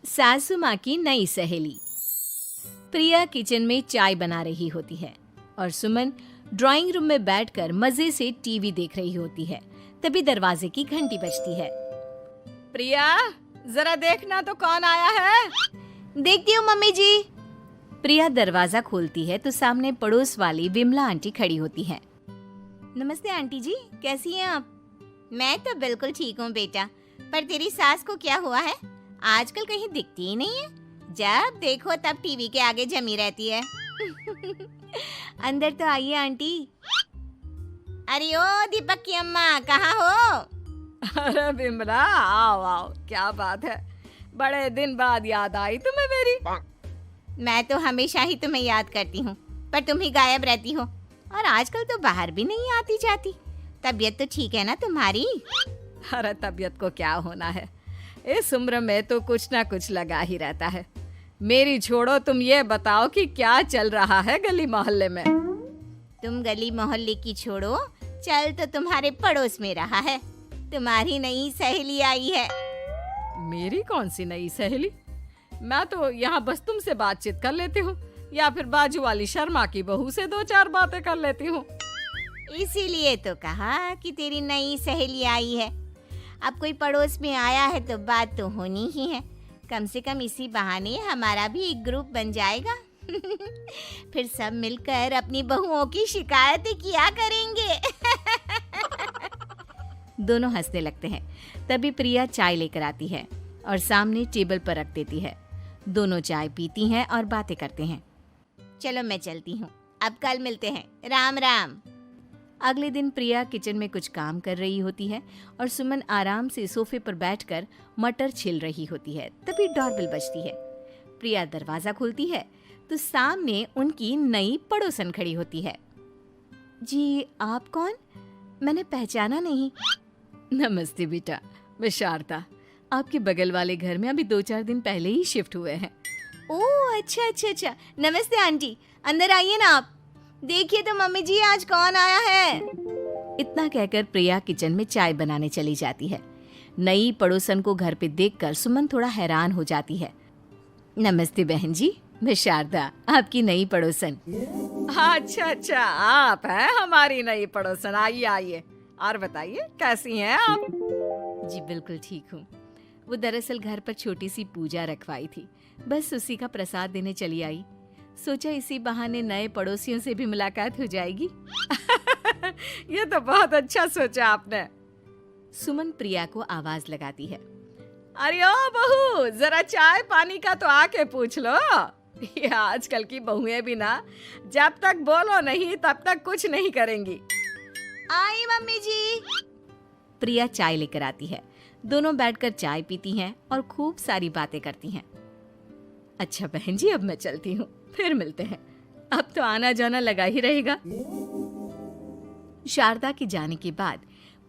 सासू माँ की नई सहेली। प्रिया किचन में चाय बना रही होती है और सुमन ड्राइंग रूम में बैठकर मजे से टीवी देख रही होती है। तभी दरवाजे की घंटी बजती है। प्रिया, जरा देखना तो कौन आया है। देखती हूँ मम्मी जी। प्रिया दरवाजा खोलती है तो सामने पड़ोस वाली विमला आंटी खड़ी होती है। नमस्ते आंटी जी, कैसी हैं आप? मैं तो बिल्कुल ठीक हूँ बेटा, पर तेरी सास को क्या हुआ है? आजकल कहीं दिखती ही नहीं है। जब देखो तब टीवी के आगे जमी रहती है। अंदर तो आइए आंटी। अरे ओ दीपक की अम्मा, कहाँ हो? अरे बिमला, आओ आओ, क्या बात है, बड़े दिन बाद याद आई तुम्हें मेरी। मैं तो हमेशा ही तुम्हें याद करती हूँ, पर तुम ही गायब रहती हो और आजकल तो बाहर भी नहीं आती जाती। तबीयत तो ठीक है ना तुम्हारी? अरे तबीयत को क्या होना है, इस उम्र में तो कुछ ना कुछ लगा ही रहता है। मेरी छोड़ो, तुम ये बताओ कि क्या चल रहा है गली मोहल्ले में। तुम गली मोहल्ले की छोड़ो, चल तो तुम्हारे पड़ोस में रहा है। तुम्हारी नई सहेली आई है। मेरी कौन सी नई सहेली? मैं तो यहाँ बस तुमसे बातचीत कर लेती हूँ या फिर बाजू वाली शर्मा की बहू से दो चार बातें कर लेती हूँ। इसीलिए तो कहा कि तेरी नई सहेली आई है। अब कोई पड़ोस में आया है तो बात तो होनी ही है। कम से कम इसी बहाने हमारा भी एक ग्रुप बन जाएगा। फिर सब मिलकर अपनी बहुओं की शिकायतें किया करेंगे। दोनों हंसने लगते हैं। तभी प्रिया चाय लेकर आती है और सामने टेबल पर रख देती है। दोनों चाय पीती हैं और बातें करते हैं। चलो मैं चलती हूँ, अब कल मिलते हैं। राम राम। अगले दिन प्रिया किचन में कुछ काम कर रही होती है और सुमन आराम से सोफे पर बैठकर मटर छिल रही होती है। तभी डोरबेल बजती है। प्रिया दरवाजा खोलती है तो सामने उनकी नई पड़ोसन खड़ी होती है। जी, आप कौन? मैंने पहचाना नहीं। नमस्ते बेटा, मैं शारदा, आपके बगल वाले घर में अभी 2-4 दिन पहले ही शिफ्ट हुए हैं। ओह अच्छा अच्छा अच्छा, नमस्ते आंटी, अंदर आइए ना आप। देखिए तो मम्मी जी, आज कौन आया है। इतना कहकर प्रिया किचन में चाय बनाने चली जाती है। नई पड़ोसन को घर पे देखकर सुमन थोड़ा हैरान हो जाती है। नमस्ते बहन जी, मैं शारदा, आपकी नई पड़ोसन। अच्छा अच्छा, आप हैं हमारी नई पड़ोसन। आइए आइए, और बताइए कैसी हैं आप? जी बिल्कुल ठीक हूँ। वो दरअसल घर पर छोटी सी पूजा रखवाई थी, बस उसी का प्रसाद देने चली आई। सोचा इसी बहाने नए पड़ोसियों से भी मुलाकात हो जाएगी। ये तो बहुत अच्छा सोचा आपने। सुमन प्रिया को आवाज लगाती है। अरे ओ बहू, जरा चाय पानी का तो आके पूछ लो। ये आजकल की बहुएं भी ना, जब तक बोलो नहीं तब तक कुछ नहीं करेंगी। आई मम्मी जी। प्रिया चाय लेकर आती है। दोनों बैठकर चाय पीती हैं और खूब सारी बातें करती हैं। अच्छा बहन जी, अब मैं चलती हूँ, फिर मिलते हैं। अब तो आना जाना लगा ही रहेगा। शारदा के जाने के बाद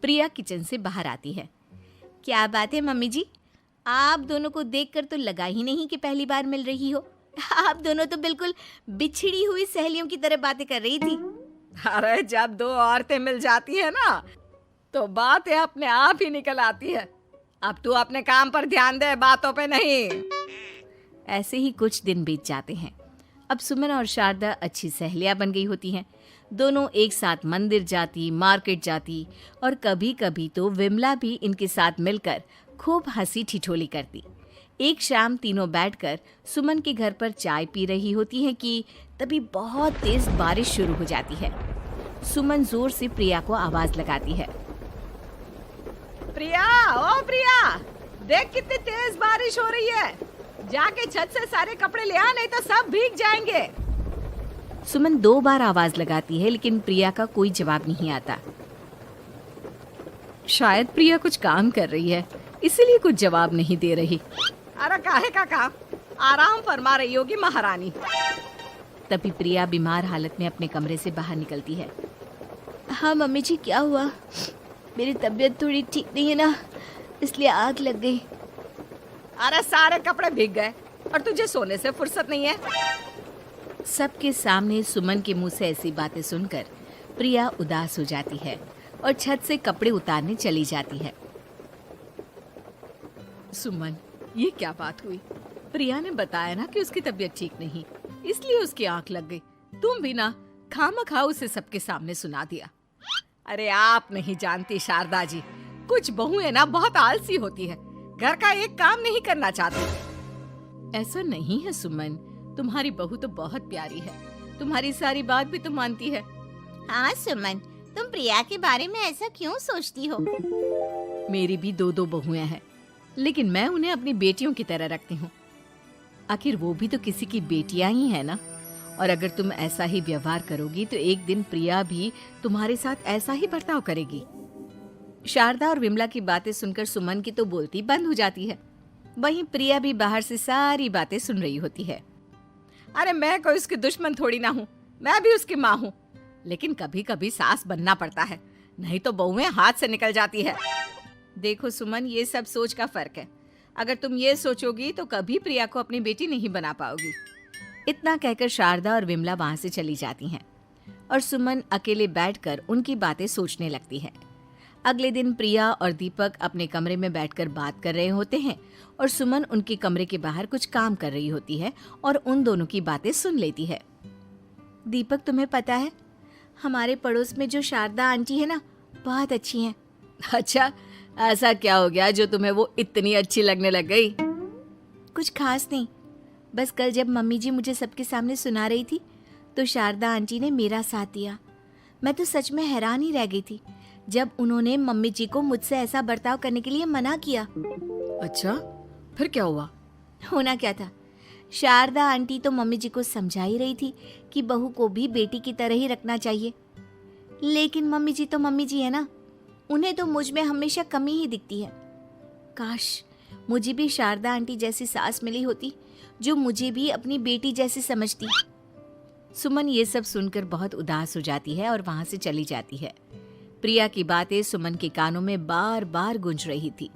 प्रिया किचन से बाहर आती है। क्या बात है मम्मी जी, आप दोनों को देखकर तो लगा ही नहीं कि पहली बार मिल रही हो। आप दोनों तो बिल्कुल बिछड़ी हुई सहेलियों की तरह बातें कर रही थी। अरे जब दो औरतें मिल जाती है ना, तो बातें अपने आप ही निकल आती है। अब तू अपने काम पर ध्यान दे, बातों पे नहीं। ऐसे ही कुछ दिन बीत जाते हैं। अब सुमन और शारदा अच्छी सहेलियां बन गई होती हैं। दोनों एक साथ मंदिर जाती, मार्केट जाती और कभी कभी तो विमला भी इनके साथ मिलकर खूब हंसी ठिठोली करती। एक शाम तीनों बैठकर सुमन के घर पर चाय पी रही होती हैं कि तभी बहुत तेज बारिश शुरू हो जाती है। सुमन जोर से प्रिया को आवाज लगाती है। प्रिया, ओ प्रिया, देख कितनी तेज बारिश हो रही है। जाके छत से सारे कपड़े ले आ, नहीं तो सब भीग जाएंगे। सुमन 2 बार आवाज लगाती है लेकिन प्रिया का कोई जवाब नहीं आता। शायद प्रिया कुछ काम कर रही है, इसीलिए कुछ जवाब नहीं दे रही। अरे काहे का काम, आराम फरमा रही होगी महारानी। तभी प्रिया बीमार हालत में अपने कमरे से बाहर निकलती है। हाँ मम्मी जी, क्या हुआ? मेरी तबीयत थोड़ी ठीक नहीं है ना, इसलिए आग लग गई। अरे सारे कपड़े भीग गए और तुझे सोने से फुर्सत नहीं है। सबके सामने सुमन के मुंह से ऐसी बातें सुनकर प्रिया उदास हो जाती है और छत से कपड़े उतारने चली जाती है। सुमन, ये क्या बात हुई? प्रिया ने बताया ना कि उसकी तबीयत ठीक नहीं, इसलिए उसकी आंख लग गई। तुम भी ना खामखा उसे सबके सामने सुना दिया। अरे आप नहीं जानती शारदा जी, कुछ बहुएं ना बहुत आलसी होती है, घर का एक काम नहीं करना चाहती। ऐसा नहीं है सुमन, तुम्हारी बहू तो बहुत प्यारी है, तुम्हारी सारी बात भी तो मानती है। हाँ सुमन, तुम प्रिया के बारे में ऐसा क्यों सोचती हो? मेरी भी दो दो बहुएं हैं, लेकिन मैं उन्हें अपनी बेटियों की तरह रखती हूँ। आखिर वो भी तो किसी की बेटियां ही है ना। और अगर तुम ऐसा ही व्यवहार करोगी तो एक दिन प्रिया भी तुम्हारे साथ ऐसा ही बर्ताव करेगी। शारदा और विमला की बातें सुनकर सुमन की तो बोलती बंद हो जाती है। वहीं प्रिया भी बाहर से सारी बातें सुन रही होती है। अरे मैं कोई उसकी दुश्मन थोड़ी ना हूँ, मैं भी उसकी माँ हूँ, लेकिन कभी कभी सास बनना पड़ता है, नहीं तो बहुएं हाथ से निकल जाती है। देखो सुमन, ये सब सोच का फर्क है। अगर तुम ये सोचोगी तो कभी प्रिया को अपनी बेटी नहीं बना पाओगी। इतना कहकर शारदा और विमला वहां से चली जाती हैं और सुमन अकेले बैठकर उनकी बातें सोचने लगती है। अगले दिन प्रिया और दीपक अपने कमरे में बैठकर बात कर रहे होते हैं और सुमन उनके कमरे के बाहर कुछ काम कर रही होती है और उन दोनों की बातें सुन लेती है। दीपक, तुम्हें पता है हमारे पड़ोस में जो शारदा आंटी है ना, बहुत अच्छी हैं। अच्छा, ऐसा क्या हो गया जो तुम्हें वो इतनी अच्छी लगने लग गई? कुछ खास नहीं, बस कल जब मम्मी जी मुझे सबके सामने सुना रही थी तो शारदा आंटी ने मेरा साथ दिया। मैं तो सच में हैरान ही रह गई थी जब उन्होंने मम्मी जी को मुझसे ऐसा बर्ताव करने के लिए मना किया। अच्छा, फिर क्या हुआ? होना क्या था, शारदा आंटी तो मम्मी जी को समझा ही रही थी कि बहू को भी बेटी की तरह ही रखना चाहिए, लेकिन मम्मी जी तो मम्मी जी है ना, उन्हें तो मुझ में हमेशा कमी ही दिखती है। काश मुझे भी शारदा आंटी जैसी सास मिली होती जो मुझे भी अपनी बेटी जैसी समझती। सुमन ये सब सुनकर बहुत उदास हो जाती है और वहां से चली जाती है। प्रिया की बातें सुमन के कानों में बार बार गूंज रही थी।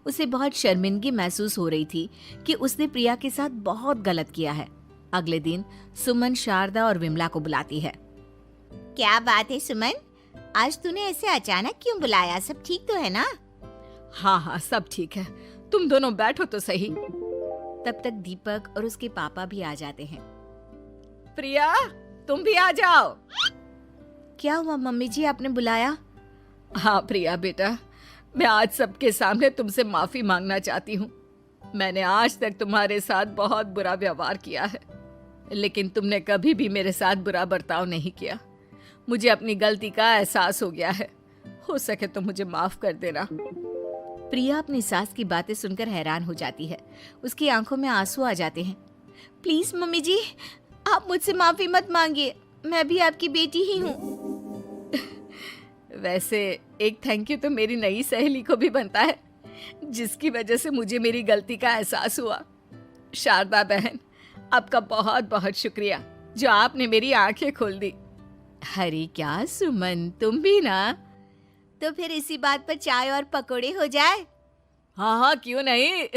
उसे बहुत शर्मिंदगी महसूस हो रही थी कि उसने प्रिया के साथ बहुत गलत किया है। अगले दिन सुमन शारदा और विमला को बुलाती है। क्या बात है सुमन, आज तूने ऐसे अचानक क्यों बुलाया? सब ठीक तो है ना? हाँ हाँ, सब ठीक है, तुम दोनों बैठो तो सही। तब तक दीपक और उसके पापा भी आ जाते हैं। प्रिया, तुम भी आ जाओ। क्या हुआ मम्मी जी, आपने बुलाया? हाँ प्रिया बेटा, मैं आज सबके सामने तुमसे माफी मांगना चाहती हूँ। मैंने आज तक तुम्हारे साथ बहुत बुरा व्यवहार किया है, लेकिन तुमने कभी भी मेरे साथ बुरा बर्ताव नहीं किया। मुझे अपनी गलती का एहसास हो गया है, हो सके तो मुझे माफ कर देना। प्रिया अपनी सास की बातें सुनकर हैरान हो जाती है। उसकी आंखों में आंसू आ जाते हैं। प्लीज मम्मी जी, आप मुझसे माफी मत मांगिए, मैं भी आपकी बेटी ही हूँ। वैसे एक थैंक यू तो मेरी नई सहेली को भी बनता है, जिसकी वजह से मुझे मेरी गलती का एहसास हुआ। शारदा बहन, आपका बहुत बहुत शुक्रिया जो आपने मेरी आंखें खोल दी। अरे क्या सुमन, तुम भी ना? तो फिर इसी बात पर चाय और पकोड़े हो जाए। हाँ हाँ, क्यों नहीं।